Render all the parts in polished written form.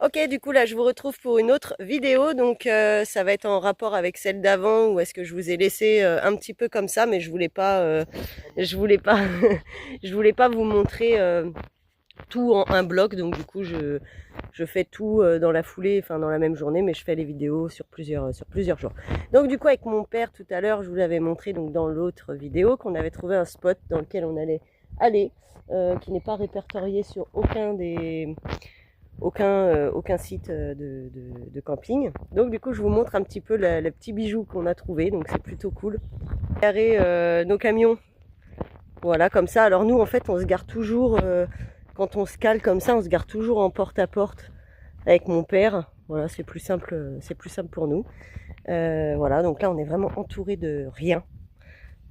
Ok, du coup là je vous retrouve pour une autre vidéo, donc ça va être en rapport avec celle d'avant où est-ce que je vous ai laissé un petit peu comme ça, mais je voulais pas, je voulais pas vous montrer tout en un bloc, donc du coup je fais tout dans la foulée, enfin dans la même journée, mais je fais les vidéos sur plusieurs jours. Donc du coup avec mon père tout à l'heure, je vous l'avais montré donc dans l'autre vidéo qu'on avait trouvé un spot dans lequel on allait aller, qui n'est pas répertorié sur aucun site de camping. Donc du coup je vous montre un petit peu le petit bijou qu'on a trouvé, donc c'est plutôt cool. Garer nos camions, voilà comme ça. Alors nous en fait on se gare toujours, quand on se cale comme ça, on se gare toujours en porte-à-porte avec mon père. Voilà, c'est plus simple pour nous. Voilà, donc là on est vraiment entouré de rien.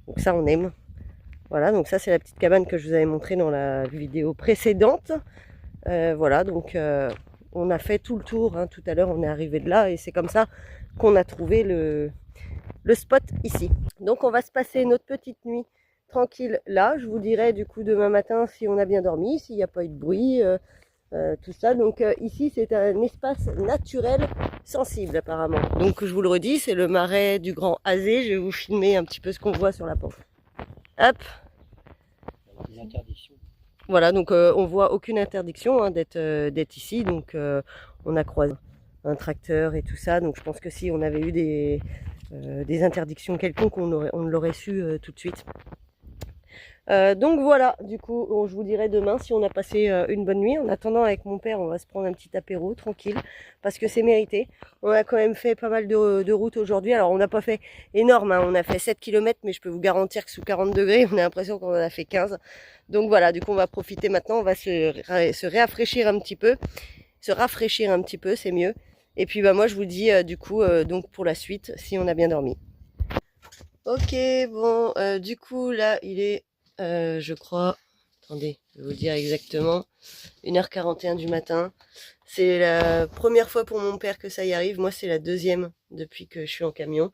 Donc ça on aime. Voilà, donc ça c'est la petite cabane que je vous avais montrée dans la vidéo précédente. Voilà, donc on a fait tout le tour, hein. Tout à l'heure on est arrivé de là et c'est comme ça qu'on a trouvé le spot ici. Donc on va se passer notre petite nuit tranquille là. Je vous dirai du coup demain matin si on a bien dormi, s'il n'y a pas eu de bruit, tout ça. Donc ici c'est un espace naturel sensible apparemment. Donc je vous le redis, c'est le marais du Grand Azé. Je vais vous filmer un petit peu ce qu'on voit sur la pente. Hop, Des interdictions. voilà, donc on voit aucune interdiction, hein, d'être ici. Donc on a croisé un tracteur et tout ça. Donc je pense que si on avait eu des interdictions quelconques, on l'aurait su tout de suite. Donc voilà, du coup, je vous dirai demain si on a passé une bonne nuit. En attendant, avec mon père, on va se prendre un petit apéro tranquille, parce que c'est mérité. On a quand même fait pas mal de routes aujourd'hui. Alors, on n'a pas fait énorme, hein. On a fait 7 kilomètres, mais je peux vous garantir que sous 40 degrés, on a l'impression qu'on en a fait 15. Donc voilà, du coup, on va profiter maintenant. On va se rafraîchir un petit peu. Se rafraîchir un petit peu, c'est mieux. Et puis, bah, moi, je vous dis, du coup, donc pour la suite, si on a bien dormi. Ok, bon, du coup, là, il est, je crois, attendez, je vais vous dire exactement, 1h41 du matin. C'est la première fois pour mon père que ça y arrive. Moi, c'est la deuxième depuis que je suis en camion.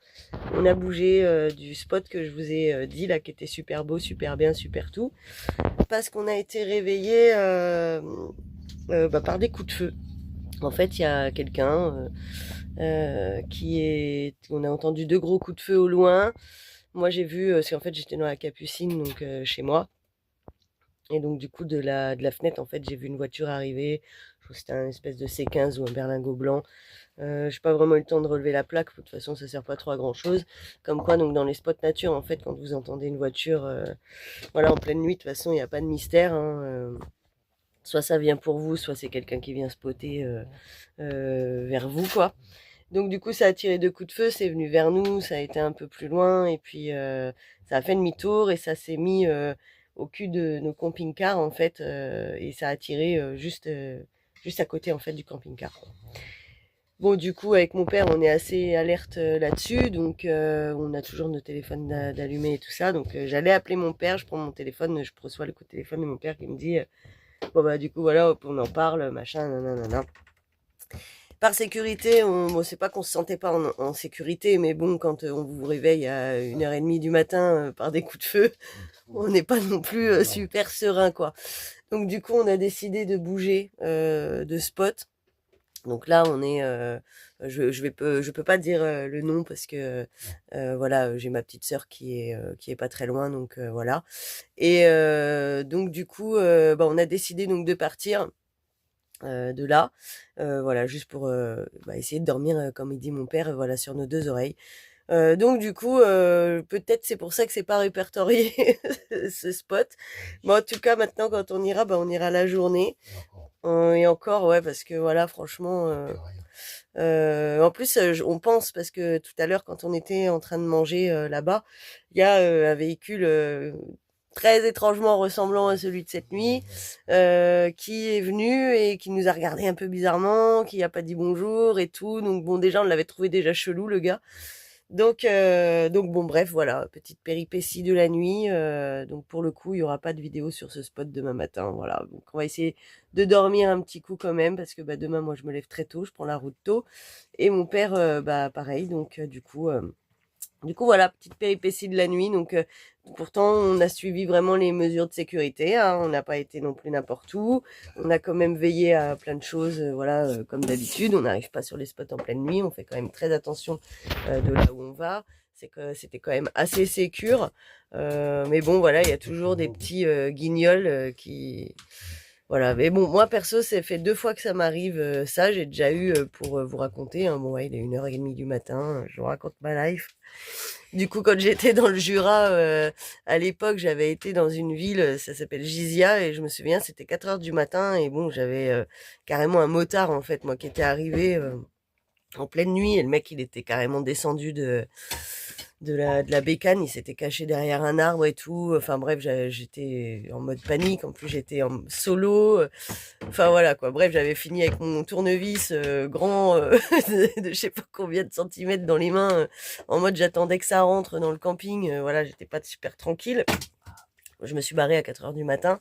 On a bougé du spot que je vous ai dit, là, qui était super beau, super bien, super tout, parce qu'on a été réveillé par des coups de feu. En fait, il y a quelqu'un on a entendu deux gros coups de feu au loin. Moi, j'ai vu, c'est en fait, j'étais dans la Capucine, donc chez moi. Et donc, du coup, de la fenêtre, en fait, j'ai vu une voiture arriver. Je crois que c'était un espèce de C15 ou un berlingot blanc. J'ai pas vraiment eu le temps de relever la plaque. De toute façon, ça sert pas trop à grand chose. Comme quoi, donc, dans les spots nature, en fait, quand vous entendez une voiture, voilà, en pleine nuit, de toute façon, il n'y a pas de mystère, hein. Soit ça vient pour vous, soit c'est quelqu'un qui vient spotter vers vous, quoi. Donc du coup, ça a tiré deux coups de feu, c'est venu vers nous, ça a été un peu plus loin, et puis ça a fait demi-tour, et ça s'est mis au cul de nos camping-cars, en fait, et ça a tiré juste à côté, en fait, du camping-car. Bon, du coup, avec mon père, on est assez alerte là-dessus, donc on a toujours nos téléphones d'allumés et tout ça, donc j'allais appeler mon père, je prends mon téléphone, je reçois le coup de téléphone de mon père qui me dit, bon bah du coup, voilà, hop, on en parle, machin, nanana. Par sécurité, bon, c'est pas qu'on se sentait pas en sécurité, mais bon, quand on vous réveille à 1h30 du matin par des coups de feu, on n'est pas non plus super serein, quoi. Donc du coup, on a décidé de bouger de spot. Donc là, on est, je peux pas dire le nom parce que voilà, j'ai ma petite sœur qui est pas très loin, donc voilà. Et donc du coup, bah, on a décidé donc de partir de là, voilà, juste pour essayer de dormir, comme il dit mon père, voilà, sur nos deux oreilles. Donc du coup, peut-être c'est pour ça que c'est pas répertorié ce spot. Mais en tout cas, maintenant, quand on ira, bah, on ira la journée. Et encore, ouais, parce que voilà, franchement, en plus, on pense parce que tout à l'heure, quand on était en train de manger là-bas, il y a un véhicule très étrangement ressemblant à celui de cette nuit, qui est venu et qui nous a regardé un peu bizarrement, qui a pas dit bonjour et tout. Donc bon, déjà, on l'avait trouvé déjà chelou, le gars. Donc bon, bref, voilà, petite péripétie de la nuit. Donc pour le coup, il y aura pas de vidéo sur ce spot demain matin. Voilà, donc on va essayer de dormir un petit coup quand même parce que bah, demain, moi, je me lève très tôt, je prends la route tôt, et mon père, bah pareil. Donc du coup. Du coup, voilà, petite péripétie de la nuit. Donc, pourtant, on a suivi vraiment les mesures de sécurité, hein. On n'a pas été non plus n'importe où. On a quand même veillé à plein de choses, voilà, comme d'habitude. On n'arrive pas sur les spots en pleine nuit. On fait quand même très attention de là où on va. C'est que c'était quand même assez sécure. Mais bon, voilà, il y a toujours des petits guignols qui... Voilà, mais bon, moi perso, ça fait 2 fois que ça m'arrive, ça, j'ai déjà eu, pour vous raconter, hein, bon, ouais, il est 1h30 du matin, je vous raconte ma life. Du coup, quand j'étais dans le Jura, à l'époque, j'avais été dans une ville, ça s'appelle Gizia, et je me souviens, c'était 4 heures du matin, et bon, j'avais carrément un motard, en fait, moi, qui était arrivé en pleine nuit, et le mec, il était carrément descendu de la bécane, il s'était caché derrière un arbre et tout. Enfin bref, j'étais en mode panique. En plus, j'étais en solo. Enfin voilà quoi. Bref, j'avais fini avec mon tournevis grand de je sais pas combien de centimètres dans les mains, en mode j'attendais que ça rentre dans le camping. Voilà, j'étais pas super tranquille. Je me suis barrée à 4 heures du matin.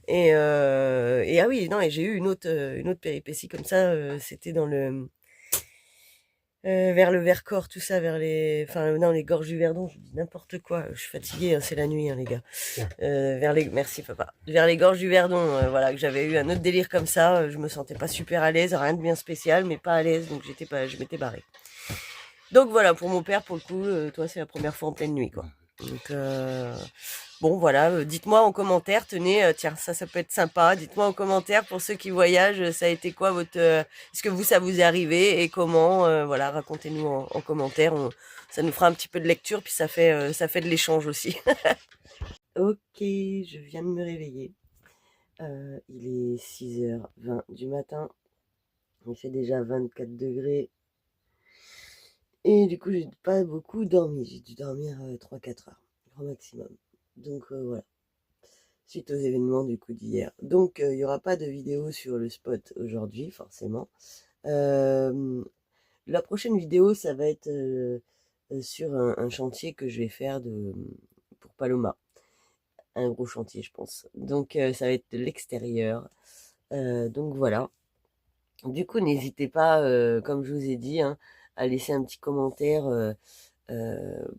Et ah oui, non, et j'ai eu une autre péripétie comme ça. C'était vers le Vercors, tout ça, enfin, non, les gorges du Verdon, je dis n'importe quoi, je suis fatiguée, hein, c'est la nuit, hein, les gars. Merci papa. Vers les gorges du Verdon, voilà, que j'avais eu un autre délire comme ça, je me sentais pas super à l'aise, rien de bien spécial, mais pas à l'aise, donc je m'étais barrée. Donc voilà, pour mon père, pour le coup, toi, c'est la première fois en pleine nuit, quoi. Donc, bon, voilà, dites-moi en commentaire, tenez, tiens, ça peut être sympa. Dites-moi en commentaire pour ceux qui voyagent, ça a été quoi votre... est-ce que ça vous est arrivé et comment? Voilà, racontez-nous en commentaire. Ça nous fera un petit peu de lecture, puis ça fait de l'échange aussi. Ok, je viens de me réveiller. Il est 6h20 du matin. Il fait déjà 24 degrés. Et du coup, j'ai pas beaucoup dormi. J'ai dû dormir 3-4 heures, grand maximum. Donc voilà, suite aux événements du coup d'hier. Donc il n'y aura pas de vidéo sur le spot aujourd'hui, forcément. Euh, la prochaine vidéo, ça va être sur un chantier que je vais faire pour Paloma. Un gros chantier, je pense. Donc ça va être de l'extérieur. Donc voilà. Du coup, n'hésitez pas, comme je vous ai dit, hein, à laisser un petit commentaire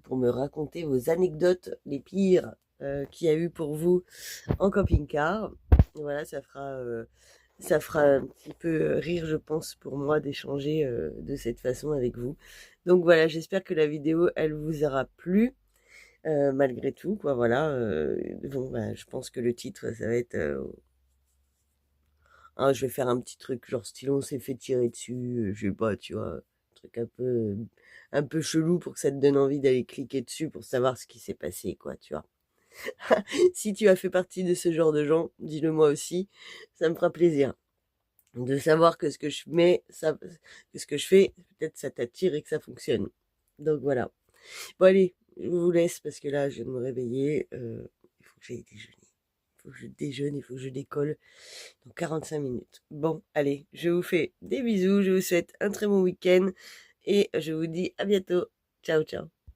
pour me raconter vos anecdotes les pires qu'il y a eu pour vous en camping-car. Voilà, ça fera un petit peu rire, je pense, pour moi d'échanger de cette façon avec vous. Donc voilà, j'espère que la vidéo, elle vous aura plu. Malgré tout, quoi, voilà. Bon, bah, je pense que le titre, ça va être... je vais faire un petit truc, genre stylo, on s'est fait tirer dessus, je sais pas, tu vois, un truc un peu chelou pour que ça te donne envie d'aller cliquer dessus pour savoir ce qui s'est passé, quoi, tu vois. Si tu as fait partie de ce genre de gens, dis-le moi aussi, ça me fera plaisir de savoir que ce que je mets, que ce que je fais, peut-être ça t'attire et que ça fonctionne. Donc voilà. Bon allez, je vous laisse parce que là, je viens de me réveiller. Il faut que j'aille déjeuner. Il faut que je déjeune, il faut que je décolle dans 45 minutes. Bon, allez, je vous fais des bisous, je vous souhaite un très bon week-end et je vous dis à bientôt. Ciao, ciao.